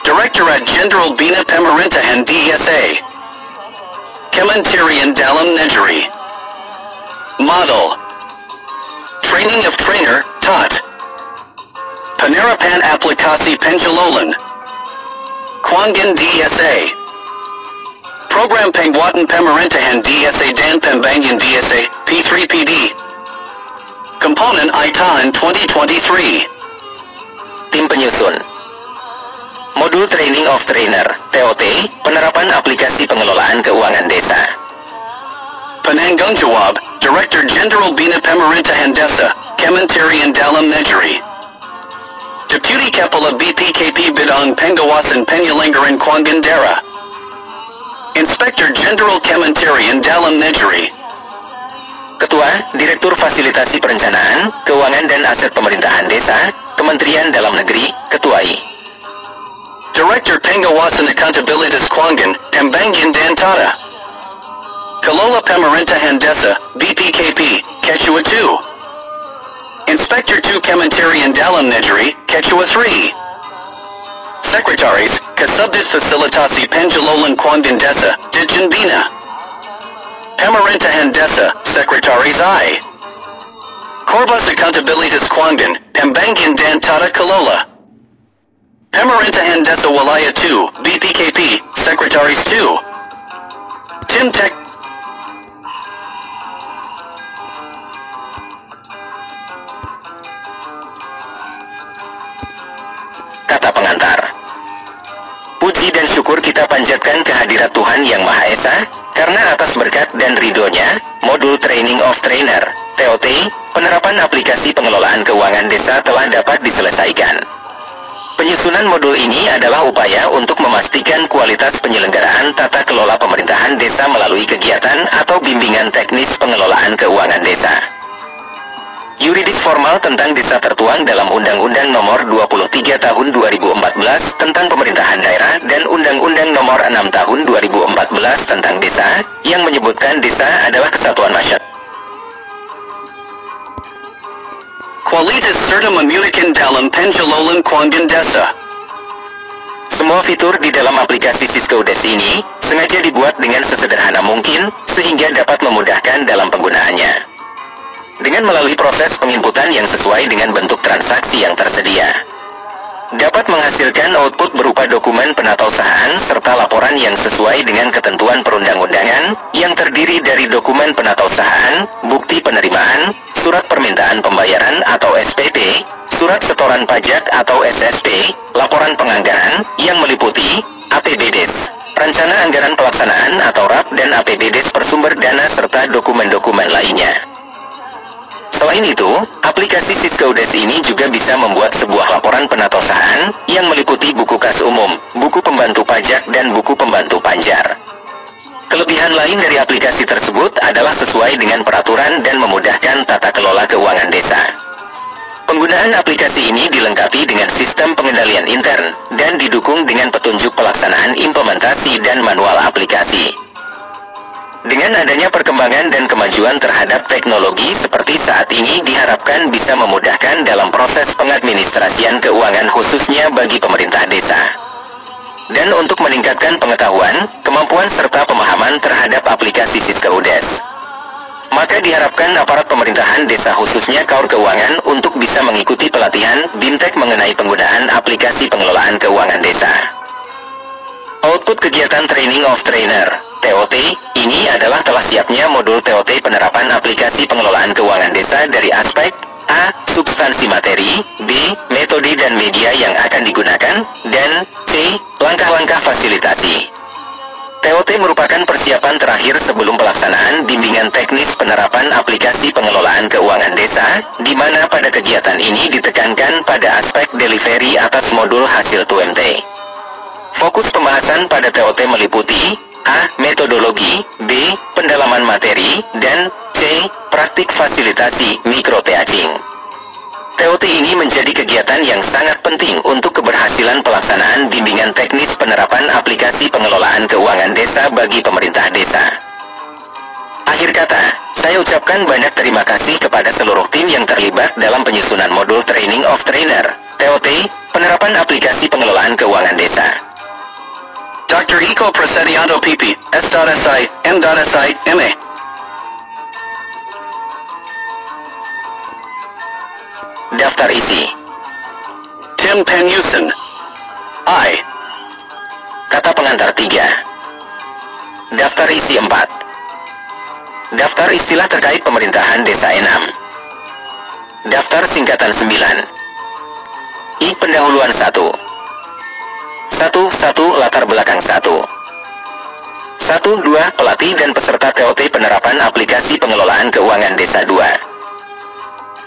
Direktorat Jenderal Bina Pemerintahan DSA, Kementerian Dalam Negeri. Model Training of Trainer, TOT. Penerapan Aplikasi Pengelolaan Keuangan DSA. Program Penguatan Pemerintahan DSA dan Pembangunan DSA, P3PD. Komponen ITAN 2023. Tim penyusun. Modul Training of Trainer, TOT, penerapan aplikasi pengelolaan keuangan desa. Penanggung Jawab, Direktur Jenderal Bina Pemerintahan Desa, Kementerian Dalam Negeri. Deputy Kepala BPKP Bidang Pengawasan Penyelenggaraan Keuangan Daerah. Inspektur Jenderal Kementerian Dalam Negeri. Ketua, Direktur Fasilitasi Perencanaan, Keuangan dan Aset Pemerintahan Desa, Kementerian Dalam Negeri, Ketua I. Director Pengawasan Akuntabilitas Keuangan, Pembangunan dan Tata. Kelola Pemerintahan Desa, BPKP, Ketua 2. Inspektur 2 Kementerian Dalam Negeri, Ketua 3. Sekretaris, Kasubdit Fasilitasi Pengelolaan Keuangan Desa, Ditjen Bina. Pemerintahan Desa, Sekretaris I. Korbas Akuntabilitas Keuangan, Pembangunan dan Tata Kelola. Pemerintahan Desa Wilayah 2, BPKP, Sekretaris 2. Tim Tek. Kata pengantar. Puji dan syukur kita panjatkan kehadirat Tuhan Yang Maha Esa, karena atas berkat dan ridhonya, modul Training of Trainer, TOT, penerapan aplikasi pengelolaan keuangan desa telah dapat diselesaikan. Penyusunan modul ini adalah upaya untuk memastikan kualitas penyelenggaraan tata kelola pemerintahan desa melalui kegiatan atau bimbingan teknis pengelolaan keuangan desa. Yuridis formal tentang desa tertuang dalam Undang-Undang Nomor 23 Tahun 2014 tentang Pemerintahan Daerah dan Undang-Undang Nomor 6 Tahun 2014 tentang desa, yang menyebutkan desa adalah kesatuan masyarakat. Kualitas serta memulihkan dalam pengelolaan keuangan desa. Semua fitur di dalam aplikasi Siscodes ini sengaja dibuat dengan sesederhana mungkin sehingga dapat memudahkan dalam penggunaannya. Dengan melalui proses penginputan yang sesuai dengan bentuk transaksi yang tersedia, dapat menghasilkan output berupa dokumen penatausahaan serta laporan yang sesuai dengan ketentuan perundang-undangan yang terdiri dari dokumen penatausahaan, bukti penerimaan, surat permintaan pembayaran atau SPP, surat setoran pajak atau SSP, laporan penganggaran yang meliputi APBDes, rencana anggaran pelaksanaan atau RAP dan APBDes bersumber dana serta dokumen-dokumen lainnya. Selain itu, aplikasi Siscodes ini juga bisa membuat sebuah laporan penatausahaan yang meliputi buku kas umum, buku pembantu pajak, dan buku pembantu panjar. Kelebihan lain dari aplikasi tersebut adalah sesuai dengan peraturan dan memudahkan tata kelola keuangan desa. Penggunaan aplikasi ini dilengkapi dengan sistem pengendalian intern dan didukung dengan petunjuk pelaksanaan implementasi dan manual aplikasi. Dengan adanya perkembangan dan kemajuan terhadap teknologi seperti saat ini diharapkan bisa memudahkan dalam proses pengadministrasian keuangan khususnya bagi pemerintah desa. Dan untuk meningkatkan pengetahuan, kemampuan serta pemahaman terhadap aplikasi Siscodes, maka diharapkan aparat pemerintahan desa khususnya KAUR Keuangan untuk bisa mengikuti pelatihan BIMTEK mengenai penggunaan aplikasi pengelolaan keuangan desa. Output kegiatan Training of Trainer, TOT, ini adalah telah siapnya modul TOT penerapan aplikasi pengelolaan keuangan desa dari aspek A. Substansi materi, B. Metode dan media yang akan digunakan, dan C. Langkah-langkah fasilitasi. TOT merupakan persiapan terakhir sebelum pelaksanaan bimbingan teknis penerapan aplikasi pengelolaan keuangan desa, di mana pada kegiatan ini ditekankan pada aspek delivery atas modul hasil 2MT. Fokus pembahasan pada TOT meliputi A. Metodologi, B. Pendalaman materi, dan C. Praktik fasilitasi mikro teaching. TOT ini menjadi kegiatan yang sangat penting untuk keberhasilan pelaksanaan bimbingan teknis penerapan aplikasi pengelolaan keuangan desa bagi pemerintah desa. Akhir kata, saya ucapkan banyak terima kasih kepada seluruh tim yang terlibat dalam penyusunan modul Training of Trainer, TOT, penerapan aplikasi pengelolaan keuangan desa. Dr. Iko Prasedianto PP, S.Si, M.Si, MA. Daftar isi. Tim Penyusun. I. Kata pengantar 3. Daftar isi 4. Daftar istilah terkait pemerintahan desa 6. Daftar singkatan 9. I. Pendahuluan 1. 1. Latar belakang 1. 1. 2. Pelatih dan peserta TOT penerapan aplikasi pengelolaan keuangan desa 2.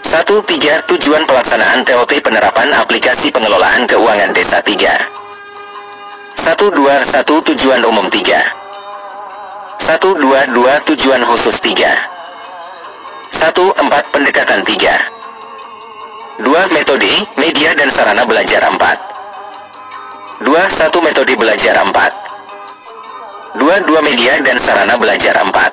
1. 3. Tujuan pelaksanaan TOT penerapan aplikasi pengelolaan keuangan desa 3. 1. 2. 1. Tujuan umum 3. 1, 2, 2 tujuan khusus 3. 1, 4 pendekatan 3. 2 metode, media dan sarana belajar 4. 2, 1 metode belajar 4. 2, 2 media dan sarana belajar 4.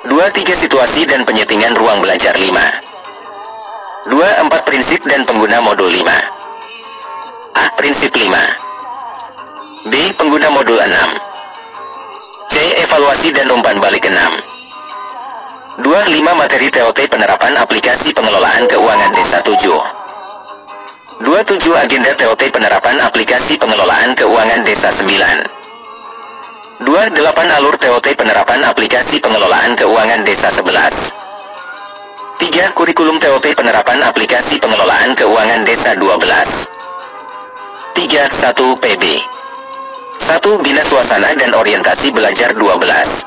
2, 3 situasi dan penyetingan ruang belajar 5. 2, 4 prinsip dan pengguna modul 5. A. Prinsip 5. B. Pengguna modul 6. C. Evaluasi dan umpan balik 6. 2. 5 materi TOT penerapan aplikasi pengelolaan keuangan desa 7. 2. 7 agenda TOT penerapan aplikasi pengelolaan keuangan desa 9. 2. 8 alur TOT penerapan aplikasi pengelolaan keuangan desa 11. 3. Kurikulum TOT penerapan aplikasi pengelolaan keuangan desa 12. 3. 1. PB 1. Bina suasana dan orientasi belajar 12.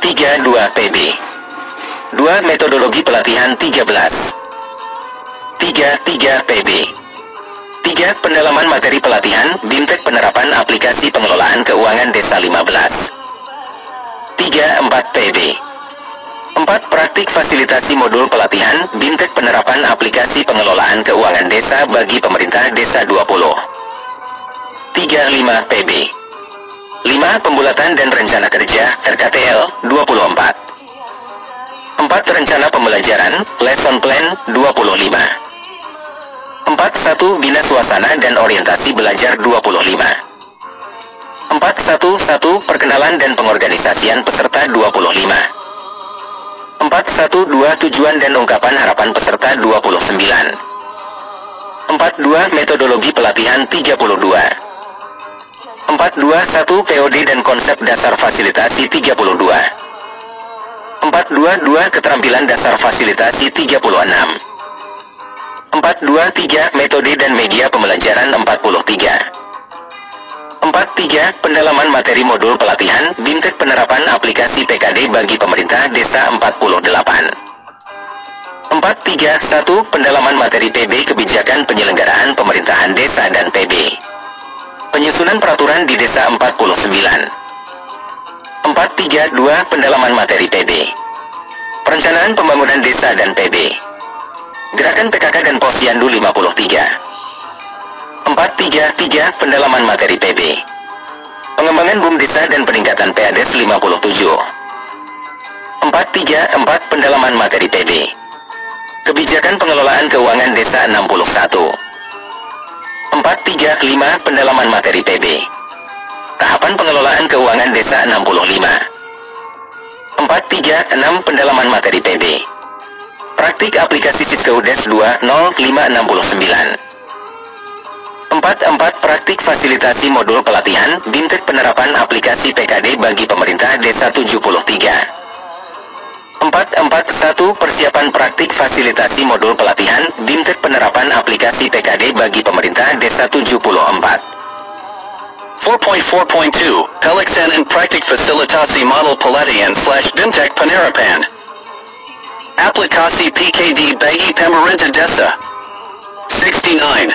3. 2. PB 2. Metodologi pelatihan 13. 3. PB 3. Pendalaman materi pelatihan BIMTEK penerapan aplikasi pengelolaan keuangan desa 15. 3. 4. PB 4. Praktik fasilitasi modul pelatihan BIMTEK penerapan aplikasi pengelolaan keuangan desa bagi pemerintah desa 20. 3. 5. PB 5. Pembulatan dan rencana kerja RKTL 24. 4. Rencana pembelajaran Lesson Plan 25. 4. 1. Bina suasana dan orientasi belajar 25. 4. 1. 1. Perkenalan dan pengorganisasian peserta 25. 4. 1. 2. Tujuan dan ungkapan harapan peserta 29. 4. 2. Metodologi pelatihan 32. 4. 2. 1. POD dan konsep dasar fasilitasi 32. 4. 2. 2. Keterampilan dasar fasilitasi 36. 4. 2. 3. Metode dan media pembelajaran 43. 4. 3. Pendalaman materi modul pelatihan BIMTEK penerapan aplikasi PKD bagi pemerintah desa 48. 4. 3. 1. Pendalaman materi PB kebijakan penyelenggaraan pemerintahan desa dan PB. Penyusunan peraturan di desa 49. 4. 3. 2. Pendalaman materi PB. Perencanaan pembangunan desa dan PB. Gerakan PKK dan Posyandu 53. 4. 3. Pendalaman materi PB. Pengembangan BUM desa dan peningkatan PADES 57. 4. 3. 4. Pendalaman materi PB. Kebijakan pengelolaan keuangan desa 61. 4. 3. 5. Pendalaman materi PB. Tahapan pengelolaan keuangan desa 65. 4. 3. 6. Pendalaman materi PB. Praktik aplikasi Cisco Des 2.0569. 4. 4. Praktik fasilitasi modul pelatihan BIMTEK penerapan aplikasi PKD bagi pemerintah desa 73. 4. 1. Persiapan praktik fasilitasi modul pelatihan BIMTEK penerapan aplikasi PKD bagi pemerintah desa 74. 4.4.2 Pelaksanaan and Praktik Fasilitasi Modul Pelatihan / BIMTEK Penerapan Aplikasi PKD bagi Pemerintah Desa 69.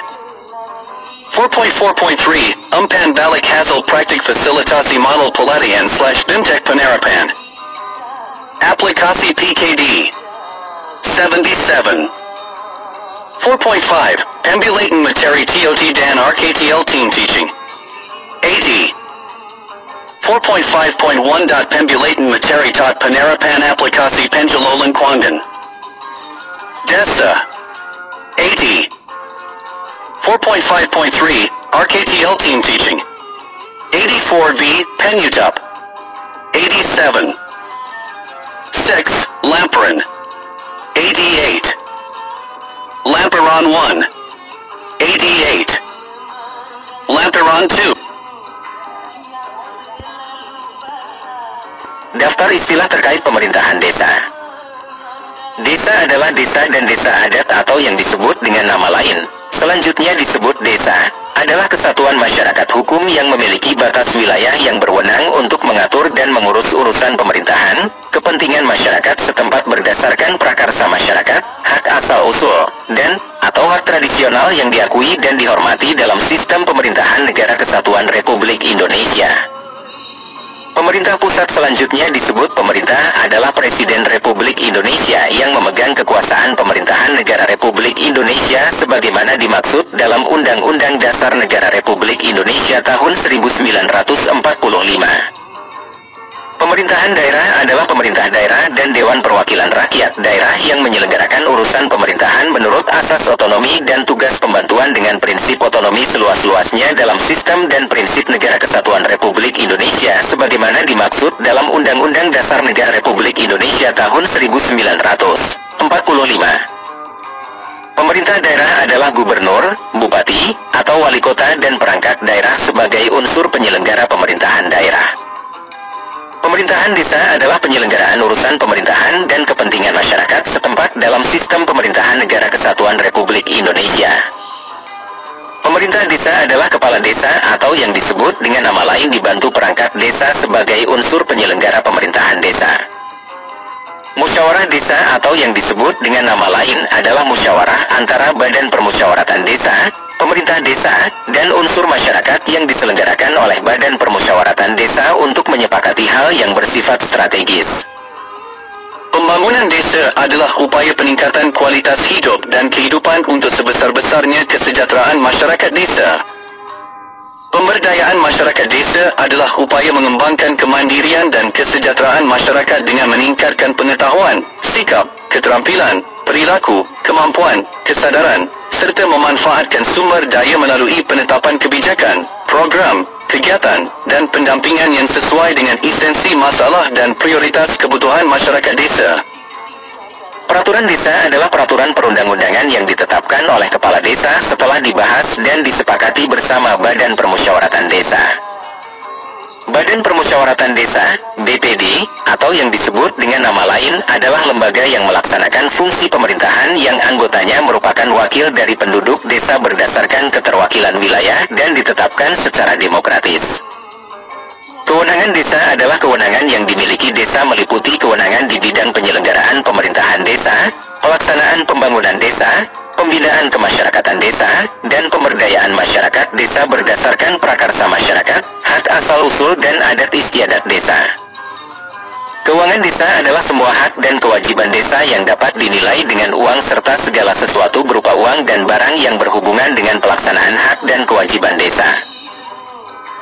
4.4.3 Umpan balik hasil praktik fasilitasi modul pelatihan / BIMTEK Penerapan Aplikasi PKD 77. 4.5 Pembuatan materi TOT dan RKTL Team Teaching 80. 4.5.1. Pembulatan materi tot penerapan aplikasi penjualan keuangan Desa 80. 4.5.3 RKTL Team Teaching 84V Penutup 87. 6. Lampiran 88. Lampiran 1 88. Lampiran 2. Daftar istilah terkait pemerintahan desa. Desa adalah desa dan desa adat atau yang disebut dengan nama lain. Selanjutnya disebut desa, adalah kesatuan masyarakat hukum yang memiliki batas wilayah yang berwenang untuk mengatur dan mengurus urusan pemerintahan, kepentingan masyarakat setempat berdasarkan prakarsa masyarakat, hak asal-usul, dan atau hak tradisional yang diakui dan dihormati dalam sistem pemerintahan Negara Kesatuan Republik Indonesia. Pemerintah pusat selanjutnya disebut pemerintah adalah Presiden Republik Indonesia yang memegang kekuasaan pemerintahan Negara Republik Indonesia sebagaimana dimaksud dalam Undang-Undang Dasar Negara Republik Indonesia tahun 1945. Pemerintahan daerah adalah pemerintah daerah dan Dewan Perwakilan Rakyat daerah yang menyelenggarakan urusan pemerintahan menurut asas otonomi dan tugas pembantuan dengan prinsip otonomi seluas-luasnya dalam sistem dan prinsip Negara Kesatuan Republik Indonesia sebagaimana dimaksud dalam Undang-Undang Dasar Negara Republik Indonesia tahun 1945. Pemerintah daerah adalah gubernur, bupati, atau wali kota dan perangkat daerah sebagai unsur penyelenggara pemerintahan daerah. Pemerintahan desa adalah penyelenggaraan urusan pemerintahan dan kepentingan masyarakat setempat dalam sistem pemerintahan Negara Kesatuan Republik Indonesia. Pemerintah desa adalah kepala desa atau yang disebut dengan nama lain dibantu perangkat desa sebagai unsur penyelenggara pemerintahan desa. Musyawarah desa atau yang disebut dengan nama lain adalah musyawarah antara Badan Permusyawaratan Desa, pemerintah desa, dan unsur masyarakat yang diselenggarakan oleh Badan Permusyawaratan Desa untuk menyepakati hal yang bersifat strategis. Pembangunan desa adalah upaya peningkatan kualitas hidup dan kehidupan untuk sebesar-besarnya kesejahteraan masyarakat desa. Pemberdayaan masyarakat desa adalah upaya mengembangkan kemandirian dan kesejahteraan masyarakat dengan meningkatkan pengetahuan, sikap, keterampilan, perilaku, kemampuan, kesadaran, serta memanfaatkan sumber daya melalui penetapan kebijakan, program, kegiatan, dan pendampingan yang sesuai dengan esensi masalah dan prioritas kebutuhan masyarakat desa. Peraturan desa adalah peraturan perundang-undangan yang ditetapkan oleh kepala desa setelah dibahas dan disepakati bersama Badan Permusyawaratan Desa. Badan Permusyawaratan Desa, BPD, atau yang disebut dengan nama lain adalah lembaga yang melaksanakan fungsi pemerintahan yang anggotanya merupakan wakil dari penduduk desa berdasarkan keterwakilan wilayah dan ditetapkan secara demokratis. Kewenangan desa adalah kewenangan yang dimiliki desa meliputi kewenangan di bidang penyelenggaraan pemerintahan desa, pelaksanaan pembangunan desa, pembinaan kemasyarakatan desa, dan pemberdayaan masyarakat desa berdasarkan prakarsa masyarakat, hak asal-usul dan adat istiadat desa. Keuangan desa adalah semua hak dan kewajiban desa yang dapat dinilai dengan uang serta segala sesuatu berupa uang dan barang yang berhubungan dengan pelaksanaan hak dan kewajiban desa.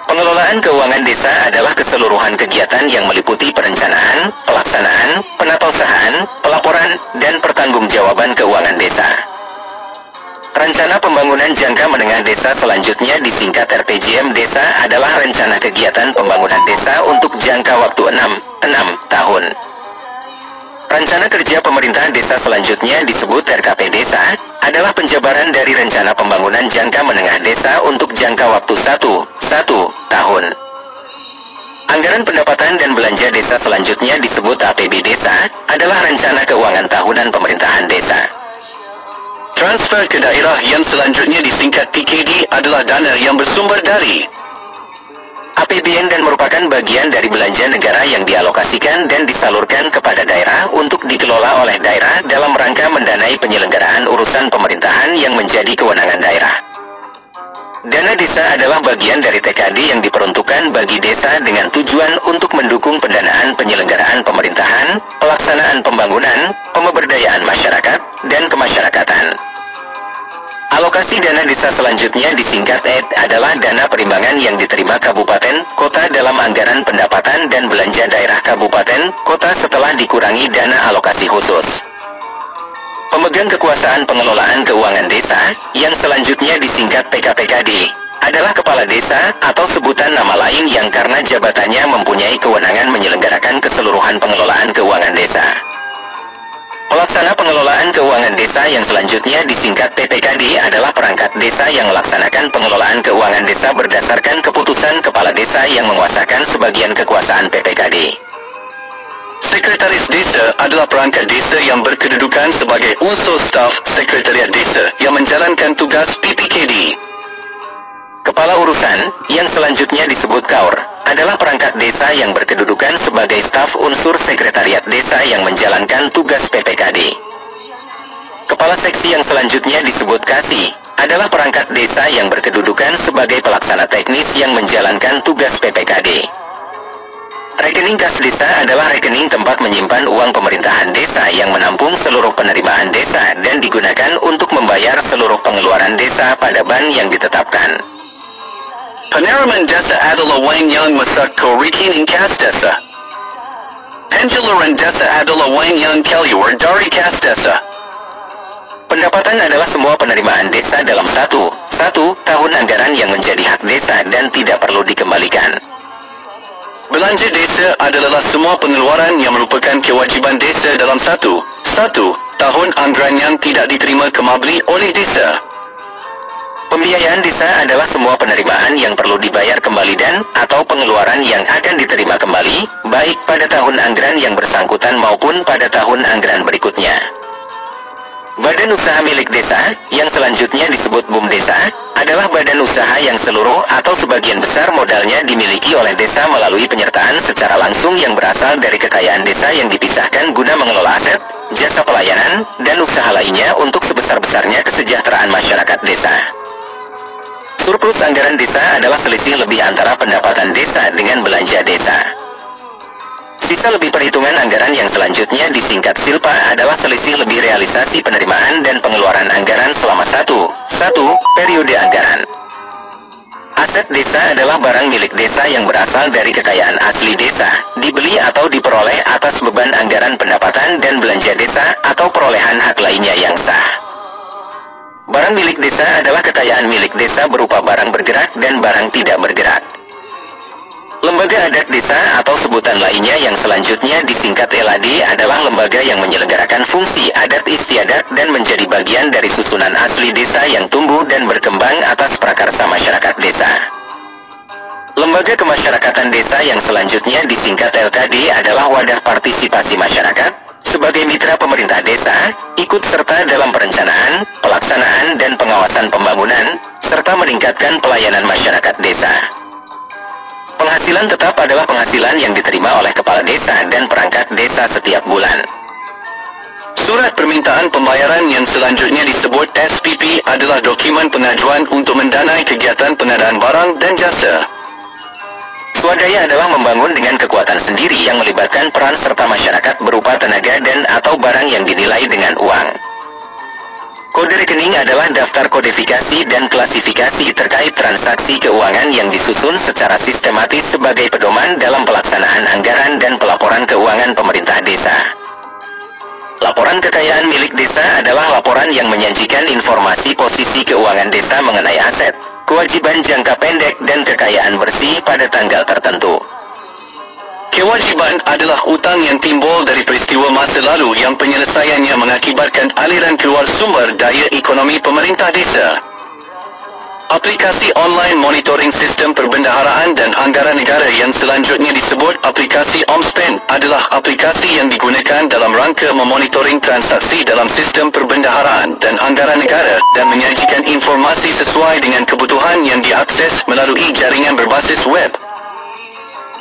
Pengelolaan keuangan desa adalah keseluruhan kegiatan yang meliputi perencanaan, pelaksanaan, penatausahaan, pelaporan, dan pertanggungjawaban keuangan desa. Rencana Pembangunan Jangka Menengah Desa selanjutnya disingkat RPJM Desa adalah rencana kegiatan pembangunan desa untuk jangka waktu 6 tahun. Rencana Kerja Pemerintah Desa selanjutnya disebut RKP Desa, adalah penjabaran dari Rencana Pembangunan Jangka Menengah Desa untuk jangka waktu 1 tahun. Anggaran Pendapatan dan Belanja Desa selanjutnya disebut APB Desa, adalah Rencana Keuangan Tahunan Pemerintahan Desa. Transfer ke daerah yang selanjutnya disingkat TKD adalah dana yang bersumber dari APBN dan merupakan bagian dari belanja negara yang dialokasikan dan disalurkan kepada daerah untuk dikelola oleh daerah dalam rangka mendanai penyelenggaraan urusan pemerintahan yang menjadi kewenangan daerah. Dana desa adalah bagian dari TKD yang diperuntukkan bagi desa dengan tujuan untuk mendukung pendanaan penyelenggaraan pemerintahan, pelaksanaan pembangunan, pemberdayaan masyarakat, dan kemasyarakatan. Alokasi dana desa selanjutnya disingkat ED adalah dana perimbangan yang diterima kabupaten, kota dalam anggaran pendapatan dan belanja daerah kabupaten, kota setelah dikurangi dana alokasi khusus. Pemegang kekuasaan pengelolaan keuangan desa, yang selanjutnya disingkat PKPKD, adalah kepala desa atau sebutan nama lain yang karena jabatannya mempunyai kewenangan menyelenggarakan keseluruhan pengelolaan keuangan desa. Pelaksana pengelolaan keuangan desa yang selanjutnya disingkat PPKD adalah perangkat desa yang melaksanakan pengelolaan keuangan desa berdasarkan keputusan kepala desa yang menguasakan sebagian kekuasaan PPKD. Sekretaris Desa adalah perangkat desa yang berkedudukan sebagai unsur staf Sekretariat Desa yang menjalankan tugas PPKD. Kepala urusan, yang selanjutnya disebut KAUR, adalah perangkat desa yang berkedudukan sebagai staf unsur Sekretariat Desa yang menjalankan tugas PPKD. Kepala seksi yang selanjutnya disebut KASI, adalah perangkat desa yang berkedudukan sebagai pelaksana teknis yang menjalankan tugas PPKD. Rekening kas desa adalah rekening tempat menyimpan uang pemerintahan desa yang menampung seluruh penerimaan desa dan digunakan untuk membayar seluruh pengeluaran desa pada ban yang ditetapkan. Penerimaan desa adalah wang yang masuk ke rekening kas desa. Penjaluran desa adalah wang yang keluar dari kas desa. Pendapatan adalah semua penerimaan desa dalam satu tahun anggaran yang menjadi hak desa dan tidak perlu dikembalikan. Belanja desa adalah semua pengeluaran yang merupakan kewajiban desa dalam satu tahun anggaran yang tidak diterima kembali oleh desa. Pembiayaan desa adalah semua penerimaan yang perlu dibayar kembali dan atau pengeluaran yang akan diterima kembali, baik pada tahun anggaran yang bersangkutan maupun pada tahun anggaran berikutnya. Badan usaha milik desa, yang selanjutnya disebut BUM desa, adalah badan usaha yang seluruh atau sebagian besar modalnya dimiliki oleh desa melalui penyertaan secara langsung yang berasal dari kekayaan desa yang dipisahkan guna mengelola aset, jasa pelayanan, dan usaha lainnya untuk sebesar-besarnya kesejahteraan masyarakat desa. Surplus anggaran desa adalah selisih lebih antara pendapatan desa dengan belanja desa. Sisa lebih perhitungan anggaran yang selanjutnya disingkat SILPA adalah selisih lebih realisasi penerimaan dan pengeluaran anggaran selama satu periode anggaran. Aset desa adalah barang milik desa yang berasal dari kekayaan asli desa, dibeli atau diperoleh atas beban anggaran pendapatan dan belanja desa atau perolehan hak lainnya yang sah. Barang milik desa adalah kekayaan milik desa berupa barang bergerak dan barang tidak bergerak. Lembaga adat desa atau sebutan lainnya yang selanjutnya disingkat LAD adalah lembaga yang menyelenggarakan fungsi adat istiadat dan menjadi bagian dari susunan asli desa yang tumbuh dan berkembang atas prakarsa masyarakat desa. Lembaga kemasyarakatan desa yang selanjutnya disingkat LKD adalah wadah partisipasi masyarakat, sebagai mitra pemerintah desa, ikut serta dalam perencanaan, pelaksanaan dan pengawasan pembangunan, serta meningkatkan pelayanan masyarakat desa. Penghasilan tetap adalah penghasilan yang diterima oleh kepala desa dan perangkat desa setiap bulan. Surat permintaan pembayaran yang selanjutnya disebut SPP adalah dokumen pengajuan untuk mendanai kegiatan pengadaan barang dan jasa. Swadaya adalah membangun dengan kekuatan sendiri yang melibatkan peran serta masyarakat berupa tenaga dan atau barang yang dinilai dengan uang. Kode rekening adalah daftar kodifikasi dan klasifikasi terkait transaksi keuangan yang disusun secara sistematis sebagai pedoman dalam pelaksanaan anggaran dan pelaporan keuangan pemerintah desa. Laporan kekayaan milik desa adalah laporan yang menyajikan informasi posisi keuangan desa mengenai aset, kewajiban jangka pendek dan kekayaan bersih pada tanggal tertentu. Kewajiban adalah utang yang timbul dari peristiwa masa lalu yang penyelesaiannya mengakibatkan aliran keluar sumber daya ekonomi pemerintah desa. Aplikasi online monitoring sistem perbendaharaan dan anggaran negara yang selanjutnya disebut aplikasi OMSPEN adalah aplikasi yang digunakan dalam rangka memonitoring transaksi dalam sistem perbendaharaan dan anggaran negara dan menyajikan informasi sesuai dengan kebutuhan yang diakses melalui jaringan berbasis web.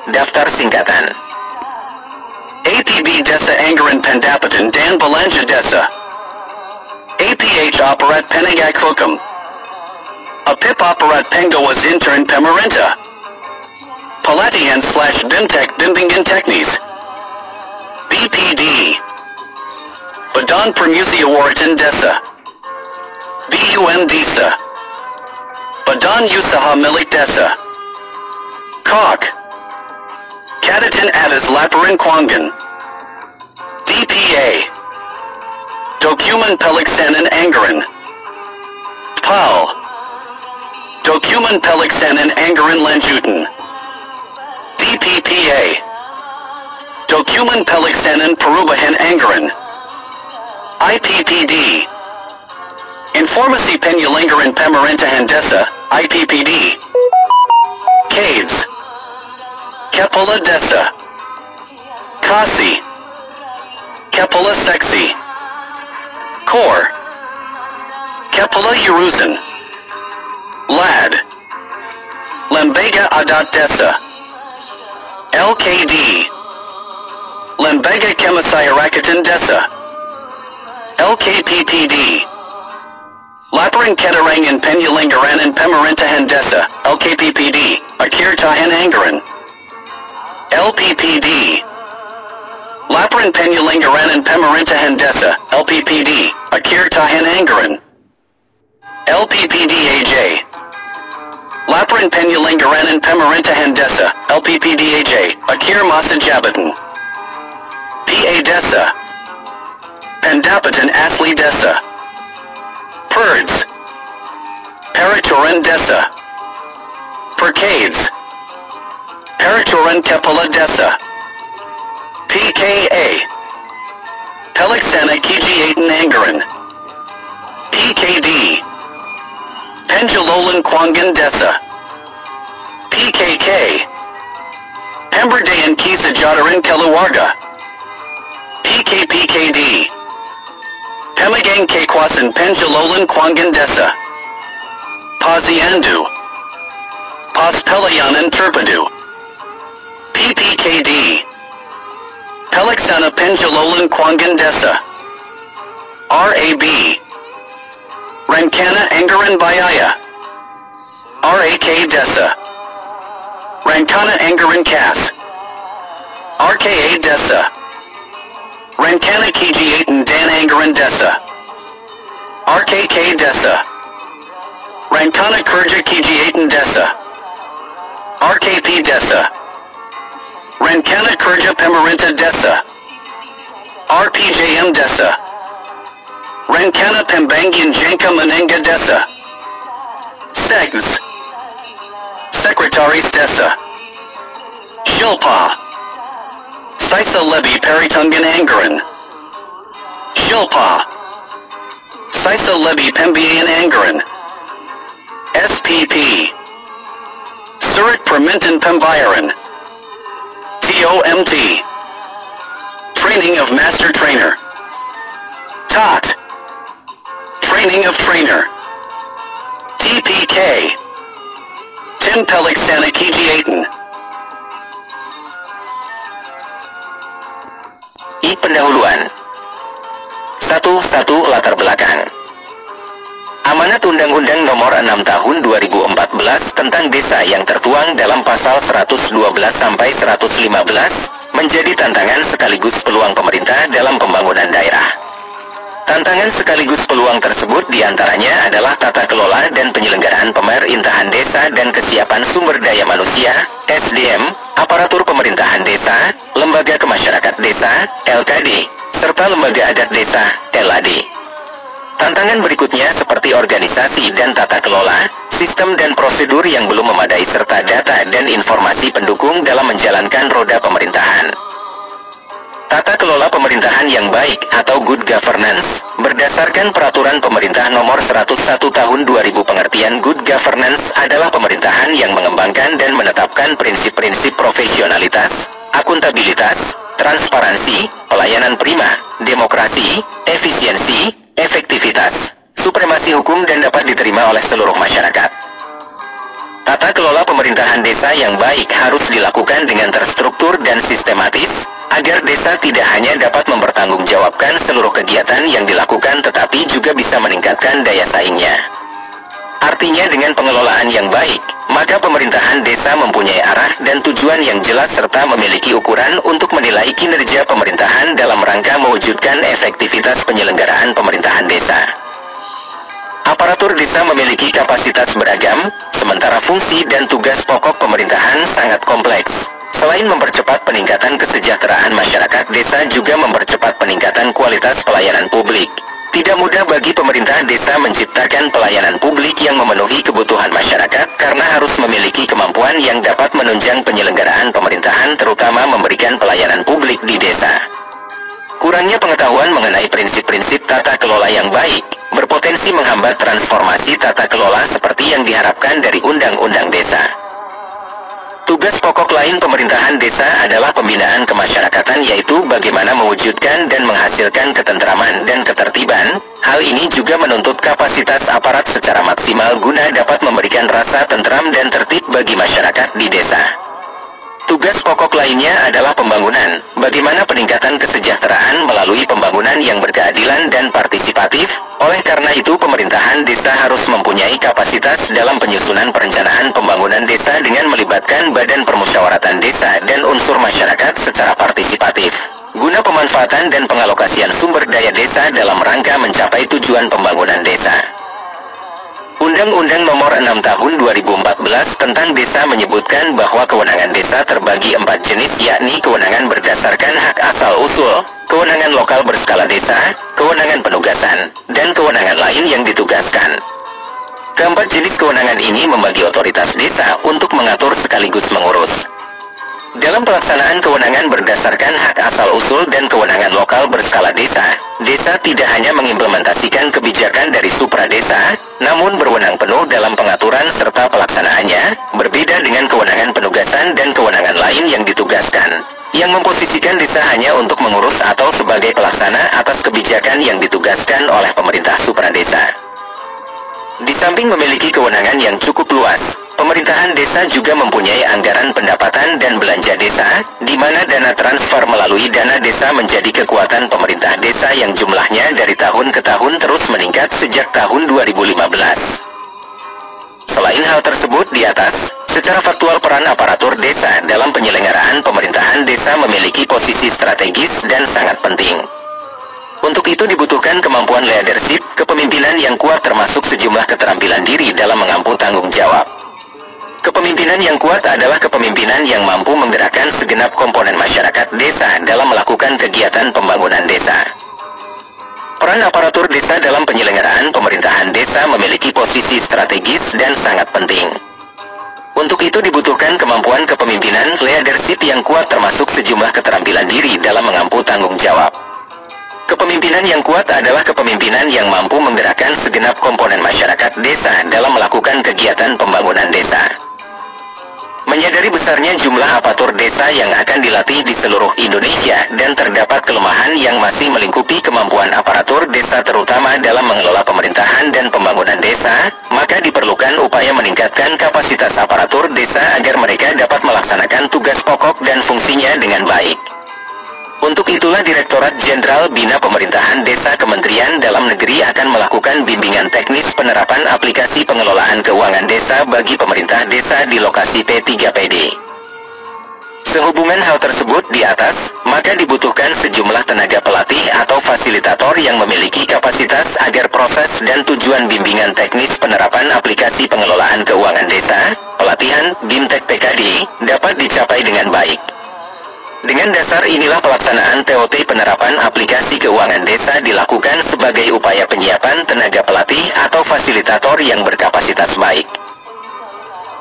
Daftar singkatan APB Desa Anggaran Pendapatan dan Belanja Desa, APH Aparat Penegak Hukum, APIP Aparat Pengawas Intern Pemerintah, Pelatihan/Bimtek Bimbingan Teknis, BPD, Badan Permusiawaratan Desa, BUN Desa, Badan Usaha Milik Desa, KOK, Catatan Atas Laporan Keuangan, DPA, Dokumen Pelaksanaan Anggaran, PAL, Dokumen Pelaksanaan Anggaran Lanjutan, DPPA, Dokumen Pelaksanaan Perubahan Anggaran, IPPD, Informasi Penyelenggaraan Pemerintahan Desa, IPPD, KADES, Kepala Desa, KASI, Kepala Seksi, KOR, Kepala Urusan, LAD, Lembaga Adat Desa, LKD, Lembaga Kemasyarakatan Desa, LKPPD, Laporan Keterangan Penyelenggaraan Pemerintahan Desa, LKPPD, Akhir Tahun Anggaran, LPPD, Laporan Penyelenggaraan Pemerintahan Desa, LPPD, Akhir Tahun Anggaran, LPPDAJ, Laporan Penyelenggaraan Pemerintahan Desa, LPPDAJ, Akhir Masa Jabatan, PA Desa, Pendapatan Asli Desa, PERDS, Peraturan Desa, PERKADES, Peraturan Kepala Desa, PKA, Pelaksana Kegiatan Anggaran, PKD, Pengelolaan Keuangan Desa, PKK, Pemberdayaan Kesejahteraan Keluarga, PKPKD, Pemegang Kekuasaan Pengelolaan Keuangan Desa, Posyandu, Pos Pelayanan Terpadu, PPKD, Pelaksana Pengelolaan Keuangan Desa, RAB, Rencana Anggaran Biaya, RAK Desa, Rencana Anggaran Kas, RKA Desa, Rencana Kegiatan Dan Anggaran Desa, RKK Desa, Rencana Kerja Kegiatan Desa, RKP Desa, Rencana Kerja Pemerintah Desa, RPJM Desa, Rencana Pembangunan Jangka Menengah Desa, SEGS, Sekretaris Desa, Shilpa, Sisa Lebih Perhitungan Anggaran, Shilpa, Sisa Lebih Pembiayaan Anggaran, SPP, Surat Permintaan Pembayaran, TOMT, Training of Master Trainer, TOT, Training of Trainer, TPK, Tim Pelaksana Kegiatan. Pendahuluan 1. Latar belakang. Amanat Undang-Undang Nomor 6 Tahun 2014 tentang Desa yang tertuang dalam pasal 112-115 menjadi tantangan sekaligus peluang pemerintah dalam pembangunan daerah. Tantangan sekaligus peluang tersebut diantaranya adalah tata kelola dan penyelenggaraan pemerintahan desa dan kesiapan sumber daya manusia, SDM, aparatur pemerintahan desa, lembaga kemasyarakat desa, LKD, serta lembaga adat desa, LAD. Tantangan berikutnya seperti organisasi dan tata kelola, sistem dan prosedur yang belum memadai serta data dan informasi pendukung dalam menjalankan roda pemerintahan. Tata kelola pemerintahan yang baik atau good governance, berdasarkan Peraturan Pemerintah Nomor 101 Tahun 2000 pengertian good governance adalah pemerintahan yang mengembangkan dan menetapkan prinsip-prinsip profesionalitas, akuntabilitas, transparansi, pelayanan prima, demokrasi, efisiensi, efektivitas, supremasi hukum dan dapat diterima oleh seluruh masyarakat. Tata kelola pemerintahan desa yang baik harus dilakukan dengan terstruktur dan sistematis, agar desa tidak hanya dapat mempertanggungjawabkan seluruh kegiatan yang dilakukan tetapi juga bisa meningkatkan daya saingnya. Artinya dengan pengelolaan yang baik, maka pemerintahan desa mempunyai arah dan tujuan yang jelas serta memiliki ukuran untuk menilai kinerja pemerintahan dalam rangka mewujudkan efektivitas penyelenggaraan pemerintahan desa. Aparatur desa memiliki kapasitas beragam, sementara fungsi dan tugas pokok pemerintahan sangat kompleks. Selain mempercepat peningkatan kesejahteraan masyarakat, desa juga mempercepat peningkatan kualitas pelayanan publik. Tidak mudah bagi pemerintah desa menciptakan pelayanan publik yang memenuhi kebutuhan masyarakat karena harus memiliki kemampuan yang dapat menunjang penyelenggaraan pemerintahan, terutama memberikan pelayanan publik di desa. Kurangnya pengetahuan mengenai prinsip-prinsip tata kelola yang baik berpotensi menghambat transformasi tata kelola seperti yang diharapkan dari Undang-Undang Desa. Tugas pokok lain pemerintahan desa adalah pembinaan kemasyarakatan, yaitu bagaimana mewujudkan dan menghasilkan ketentraman dan ketertiban. Hal ini juga menuntut kapasitas aparat secara maksimal guna dapat memberikan rasa tentram dan tertib bagi masyarakat di desa. Tugas pokok lainnya adalah pembangunan, bagaimana peningkatan kesejahteraan melalui pembangunan yang berkeadilan dan partisipatif. Oleh karena itu, pemerintahan desa harus mempunyai kapasitas dalam penyusunan perencanaan pembangunan desa dengan melibatkan badan permusyawaratan desa dan unsur masyarakat secara partisipatif, guna pemanfaatan dan pengalokasian sumber daya desa dalam rangka mencapai tujuan pembangunan desa. Undang-Undang Nomor 6 Tahun 2014 tentang Desa menyebutkan bahwa kewenangan desa terbagi 4 jenis, yakni kewenangan berdasarkan hak asal-usul, kewenangan lokal berskala desa, kewenangan penugasan, dan kewenangan lain yang ditugaskan. Keempat jenis kewenangan ini membagi otoritas desa untuk mengatur sekaligus mengurus. Dalam pelaksanaan kewenangan berdasarkan hak asal-usul dan kewenangan lokal berskala desa, desa tidak hanya mengimplementasikan kebijakan dari supra desa, namun berwenang penuh dalam pengaturan serta pelaksanaannya, berbeda dengan kewenangan penugasan dan kewenangan lain yang ditugaskan, yang memposisikan desa hanya untuk mengurus atau sebagai pelaksana atas kebijakan yang ditugaskan oleh pemerintah supra desa. Di samping memiliki kewenangan yang cukup luas, pemerintahan desa juga mempunyai anggaran pendapatan dan belanja desa, di mana dana transfer melalui dana desa menjadi kekuatan pemerintah desa yang jumlahnya dari tahun ke tahun terus meningkat sejak tahun 2015. Selain hal tersebut di atas, secara faktual peran aparatur desa dalam penyelenggaraan pemerintahan desa memiliki posisi strategis dan sangat penting. Untuk itu dibutuhkan kemampuan leadership, kepemimpinan yang kuat termasuk sejumlah keterampilan diri dalam mengampu tanggung jawab. Kepemimpinan yang kuat adalah kepemimpinan yang mampu menggerakkan segenap komponen masyarakat desa dalam melakukan kegiatan pembangunan desa. Peran aparatur desa dalam penyelenggaraan pemerintahan desa memiliki posisi strategis dan sangat penting. Untuk itu dibutuhkan kemampuan kepemimpinan leadership yang kuat termasuk sejumlah keterampilan diri dalam mengampu tanggung jawab. Kepemimpinan yang kuat adalah kepemimpinan yang mampu menggerakkan segenap komponen masyarakat desa dalam melakukan kegiatan pembangunan desa. Menyadari besarnya jumlah aparatur desa yang akan dilatih di seluruh Indonesia dan terdapat kelemahan yang masih melingkupi kemampuan aparatur desa terutama dalam mengelola pemerintahan dan pembangunan desa, maka diperlukan upaya meningkatkan kapasitas aparatur desa agar mereka dapat melaksanakan tugas pokok dan fungsinya dengan baik. Untuk itulah Direktorat Jenderal Bina Pemerintahan Desa Kementerian Dalam Negeri akan melakukan bimbingan teknis penerapan aplikasi pengelolaan keuangan desa bagi pemerintah desa di lokasi P3PD. Sehubungan hal tersebut di atas, maka dibutuhkan sejumlah tenaga pelatih atau fasilitator yang memiliki kapasitas agar proses dan tujuan bimbingan teknis penerapan aplikasi pengelolaan keuangan desa, pelatihan BIMTEK PKD, dapat dicapai dengan baik. Dengan dasar inilah pelaksanaan TOT penerapan aplikasi keuangan desa dilakukan sebagai upaya penyiapan tenaga pelatih atau fasilitator yang berkapasitas baik.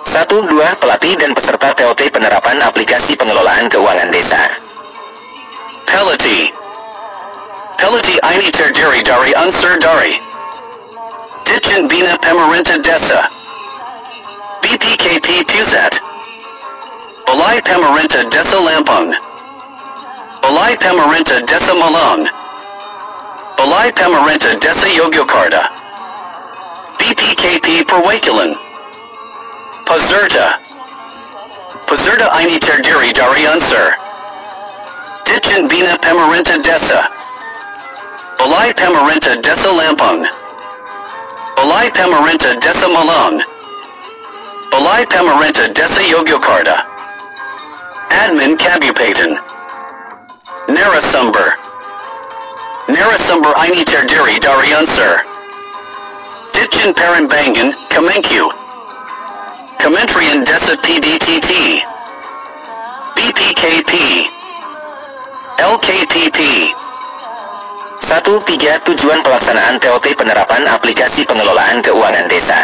1-2 Pelatih dan peserta TOT penerapan aplikasi pengelolaan keuangan desa. Pelatih ini terdiri dari unsur dari Ditjen Bina Pemerintah Desa, BPKP Pusat, Balai Pemerintah Desa Lampung, Balai Pemerintah Desa Malang, Balai Pemerintah Desa Yogyakarta, BPKP Perwakilan, Peserta ini terdiri dari unsur Ditjen Bina Pemerintah Desa, Balai Pemerintah Desa Lampung, Balai Pemerintah Desa Malang, Balai Pemerintah Desa Yogyakarta, Admin Kabupaten, Narasumber ini terdiri dari unsur Ditjen Parambangan, Kemenkeu. Kementerian Desa PDTT. BPKP. LKPP. 1.3 Tujuan pelaksanaan TOT penerapan aplikasi pengelolaan keuangan desa.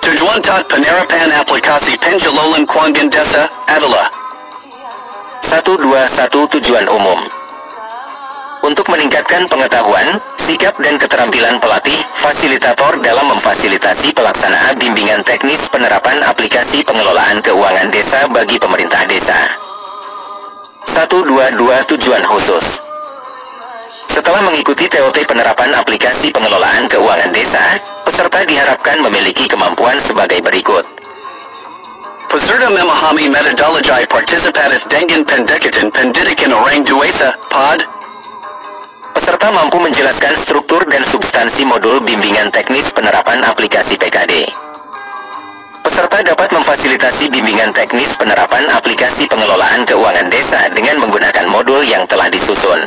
Tujuan Tat Penerapan Aplikasi Pengelolaan Keuangan Desa adalah 121 Tujuan umum. Untuk meningkatkan pengetahuan, sikap dan keterampilan pelatih, fasilitator dalam memfasilitasi pelaksanaan bimbingan teknis penerapan aplikasi pengelolaan keuangan desa bagi pemerintah desa. 122 Tujuan khusus. Setelah mengikuti TOT penerapan aplikasi pengelolaan keuangan desa, peserta diharapkan memiliki kemampuan sebagai berikut. Peserta memahami metodologi partisipatif dengan pendekatan pendidikan orang dewasa, POD. Peserta mampu menjelaskan struktur dan substansi modul bimbingan teknis penerapan aplikasi PKD. Peserta dapat memfasilitasi bimbingan teknis penerapan aplikasi pengelolaan keuangan desa dengan menggunakan modul yang telah disusun.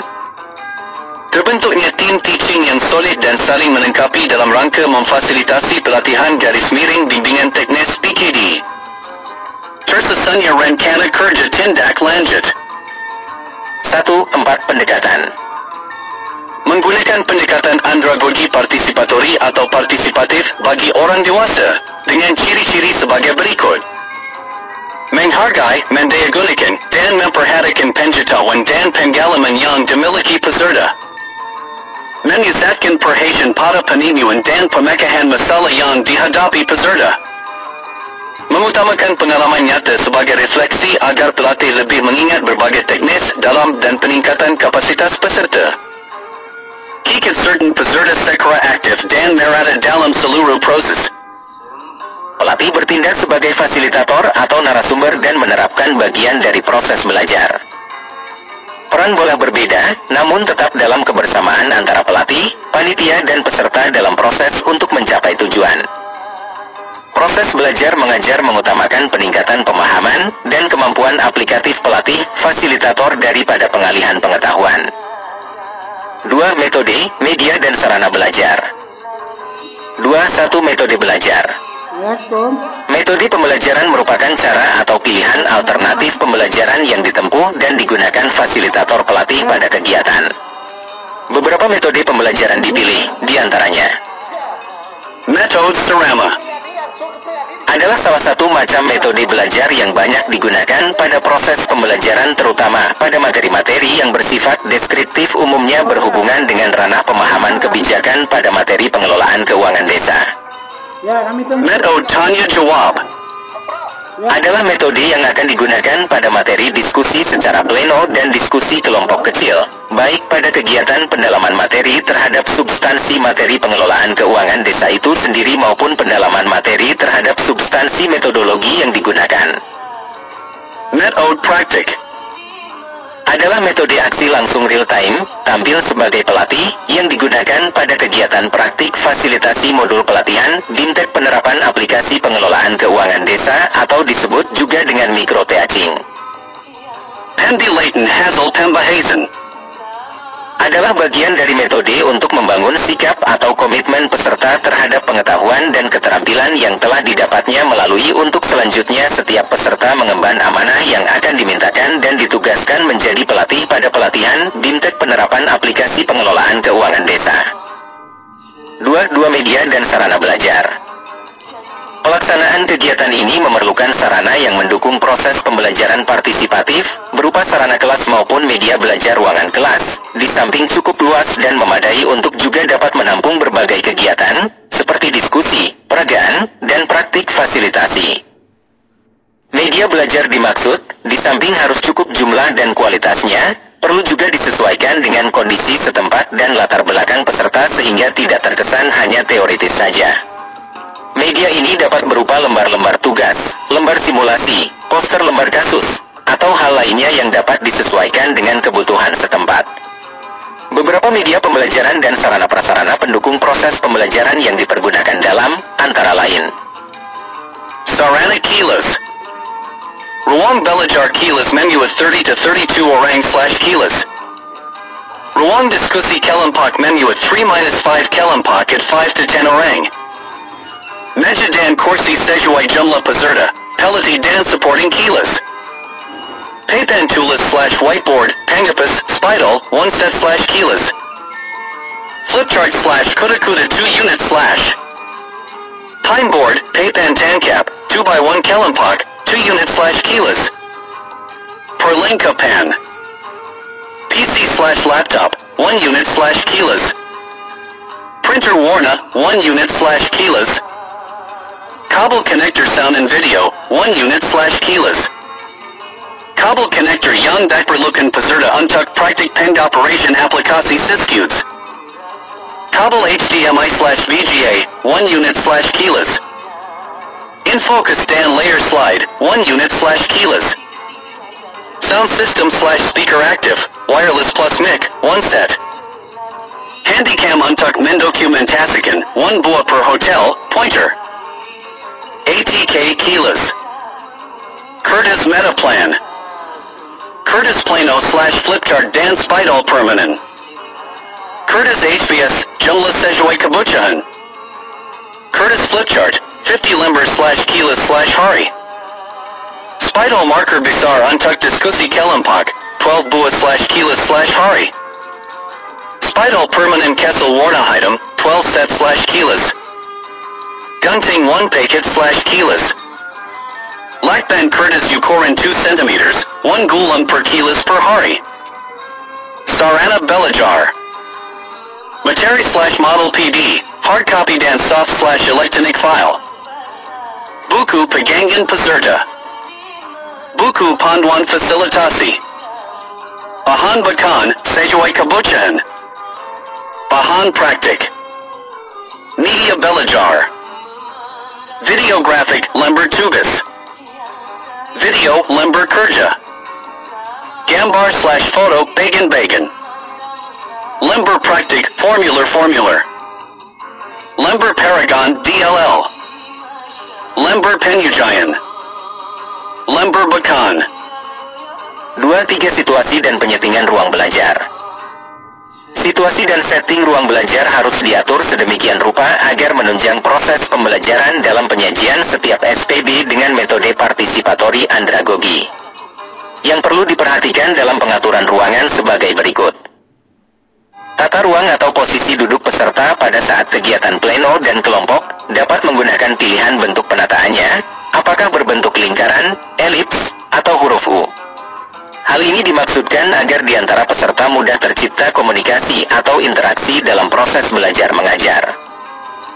Terbentuknya tim teaching yang solid dan saling melengkapi dalam rangka memfasilitasi pelatihan garis miring bimbingan teknis PKD. Tersusunnya rencana kerja tindak lanjut. 1.4 Pendekatan. Menggunakan pendekatan andragogi partisipatori atau partisipatif bagi orang dewasa dengan ciri-ciri sebagai berikut. Menghargai, mendayagunakan, dan memperhatikan pengetahuan dan pengalaman yang dimiliki peserta. Menyusahkan perhatian pada penyelesaian dan pemekahan masalah yang dihadapi peserta. Mengutamakan pengalaman nyata sebagai refleksi agar pelatih lebih mengingat berbagai teknis dalam dan peningkatan kapasitas peserta. Kikat certain peserta secara aktif dan merata dalam seluruh proses. Pelatih bertindak sebagai fasilitator atau narasumber dan menerapkan bagian dari proses belajar. Peran boleh berbeda, namun tetap dalam kebersamaan antara pelatih, panitia dan peserta dalam proses untuk mencapai tujuan. Proses belajar mengajar mengutamakan peningkatan pemahaman dan kemampuan aplikatif pelatih, fasilitator daripada pengalihan pengetahuan. 2. Metode, media dan sarana belajar. 2.1 Metode belajar. Metode pembelajaran merupakan cara atau pilihan alternatif pembelajaran yang ditempuh dan digunakan fasilitator pelatih pada kegiatan. Beberapa metode pembelajaran dipilih, diantaranya Metode Sarama adalah salah satu macam metode belajar yang banyak digunakan pada proses pembelajaran, terutama pada materi-materi yang bersifat deskriptif, umumnya berhubungan dengan ranah pemahaman kebijakan pada materi pengelolaan keuangan desa. Metode Tanya Jawab adalah metode yang akan digunakan pada materi diskusi secara pleno dan diskusi kelompok kecil, baik pada kegiatan pendalaman materi terhadap substansi materi pengelolaan keuangan desa itu sendiri maupun pendalaman materi terhadap substansi metodologi yang digunakan. Metode Praktik adalah metode aksi langsung real time, tampil sebagai pelatih, yang digunakan pada kegiatan praktik fasilitasi modul pelatihan, BIMTEK penerapan aplikasi pengelolaan keuangan desa atau disebut juga dengan mikro teaching. Pendidikan hasil pembahasan adalah bagian dari metode untuk membangun sikap atau komitmen peserta terhadap pengetahuan dan keterampilan yang telah didapatnya melalui untuk selanjutnya setiap peserta mengemban amanah yang akan dimintakan dan ditugaskan menjadi pelatih pada pelatihan BIMTEK penerapan aplikasi pengelolaan keuangan desa. 2. Media dan sarana belajar. Pelaksanaan kegiatan ini memerlukan sarana yang mendukung proses pembelajaran partisipatif, berupa sarana kelas maupun media belajar ruangan kelas, di samping cukup luas dan memadai untuk juga dapat menampung berbagai kegiatan, seperti diskusi, peragaan, dan praktik fasilitasi. Media belajar dimaksud, di samping harus cukup jumlah dan kualitasnya, perlu juga disesuaikan dengan kondisi setempat dan latar belakang peserta sehingga tidak terkesan hanya teoritis saja. Media ini dapat berupa lembar-lembar tugas, lembar simulasi, poster lembar kasus, atau hal lainnya yang dapat disesuaikan dengan kebutuhan setempat. Beberapa media pembelajaran dan sarana-prasarana pendukung proses pembelajaran yang dipergunakan dalam, antara lain Sarana Kilas Ruang belajar kilas menu 30 to 32 orang/kilas Ruang diskusi kelompok memuat 3-5 kelompok at 5 to 10 orang. Meja dan kursi sesuai jumlah peserta, pelati dan supporting kelas. Papan tulis/whiteboard, pangapas, spidol, 1 set /kelas. Flipchart /kuda 2 unit / Pineboard, papan tancap, 2x1 kelompok, 2 unit /kelas. Perlengkapan. PC/laptop, 1 unit /kelas. Printer warna, 1 unit /kelas. Kabel connector sound and video, 1 unit /kelas. Kabel connector yang diperlukan peserta untuk praktik pengoperasian aplikasi Syscudes. Kabel HDMI/VGA, 1 unit /kelas. Infocus dan layer slide, 1 unit /kelas. Sound system /speaker active, wireless plus mic, 1 set. Handycam untuk mendokumentasikan, 1 buah per hotel, pointer. ATK kelas. Curtis Metaplan. Curtis Plano /Flipchart dan Spidol permanen. Curtis HVS, jumlah sesuai kebutuhan. Curtis Flipchart, 50 lembar /kelas /hari. Spidol marker besar untuk diskusi kelompok, 12 buah /kelas /hari. Spidol permanen kesel warna hitam, 12 set /kelas. Gunting 1 paket /kelas. Lakban Curtis ukuran 2 cm, 1 gulung per kelas per hari. Sarana belajar. Materi /model PD, hard copy dan soft /electronic file. Buku pegangan peserta. Buku panduan fasilitasi. Bahan bakan sesuai kebutuhan. Bahan praktik. Media belajar. Video grafik lembar tugas. Video lembar kerja. Gambar /foto bagan. Lembar praktik formular. Lembar paragon DLL. Lembar penyujian. Lembar bakan. 2-3 situasi dan penyetingan ruang belajar. Situasi dan setting ruang belajar harus diatur sedemikian rupa agar menunjang proses pembelajaran dalam penyajian setiap SPB dengan metode partisipatori andragogi. Yang perlu diperhatikan dalam pengaturan ruangan sebagai berikut. Tata ruang atau posisi duduk peserta pada saat kegiatan pleno dan kelompok dapat menggunakan pilihan bentuk penataannya, apakah berbentuk lingkaran, elips, atau huruf U. Hal ini dimaksudkan agar di antara peserta mudah tercipta komunikasi atau interaksi dalam proses belajar mengajar.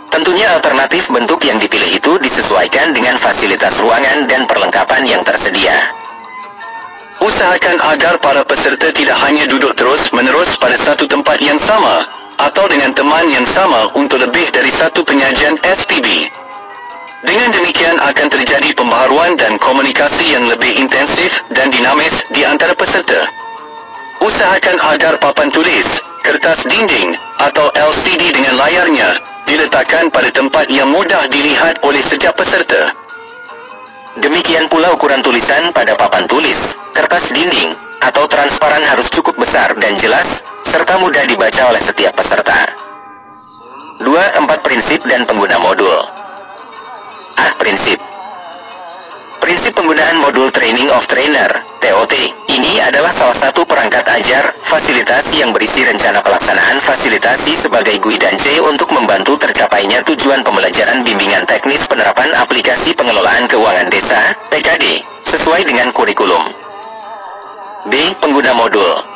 Tentunya alternatif bentuk yang dipilih itu disesuaikan dengan fasilitas ruangan dan perlengkapan yang tersedia. Usahakan agar para peserta tidak hanya duduk terus-menerus pada satu tempat yang sama, atau dengan teman yang sama untuk lebih dari satu penyajian SPB. Dengan demikian akan terjadi pembaharuan dan komunikasi yang lebih intensif dan dinamis di antara peserta. Usahakan agar papan tulis, kertas dinding, atau LCD dengan layarnya diletakkan pada tempat yang mudah dilihat oleh setiap peserta. Demikian pula ukuran tulisan pada papan tulis, kertas dinding, atau transparan harus cukup besar dan jelas, serta mudah dibaca oleh setiap peserta. 2-4 prinsip dan pengguna modul. Prinsip. Prinsip penggunaan modul Training of Trainer, TOT, ini adalah salah satu perangkat ajar, fasilitasi yang berisi rencana pelaksanaan fasilitasi sebagai GUI dan C untuk membantu tercapainya tujuan pembelajaran bimbingan teknis penerapan aplikasi pengelolaan keuangan desa, PKD, sesuai dengan kurikulum. B. Pengguna modul.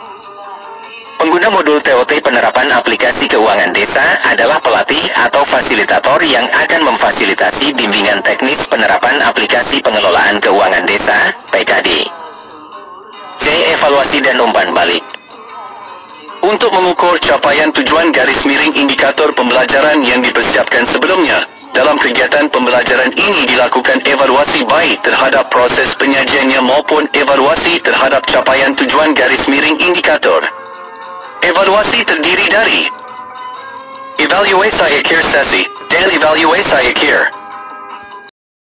Pengguna modul TOT penerapan aplikasi keuangan desa adalah pelatih atau fasilitator yang akan memfasilitasi bimbingan teknis penerapan aplikasi pengelolaan keuangan desa, PKD. C. Evaluasi dan umpan balik. Untuk mengukur capaian tujuan garis miring indikator pembelajaran yang dipersiapkan sebelumnya, dalam kegiatan pembelajaran ini dilakukan evaluasi baik terhadap proses penyajiannya maupun evaluasi terhadap capaian tujuan garis miring indikator. Evaluasi terdiri dari evaluasi akhir sesi dan evaluasi akhir.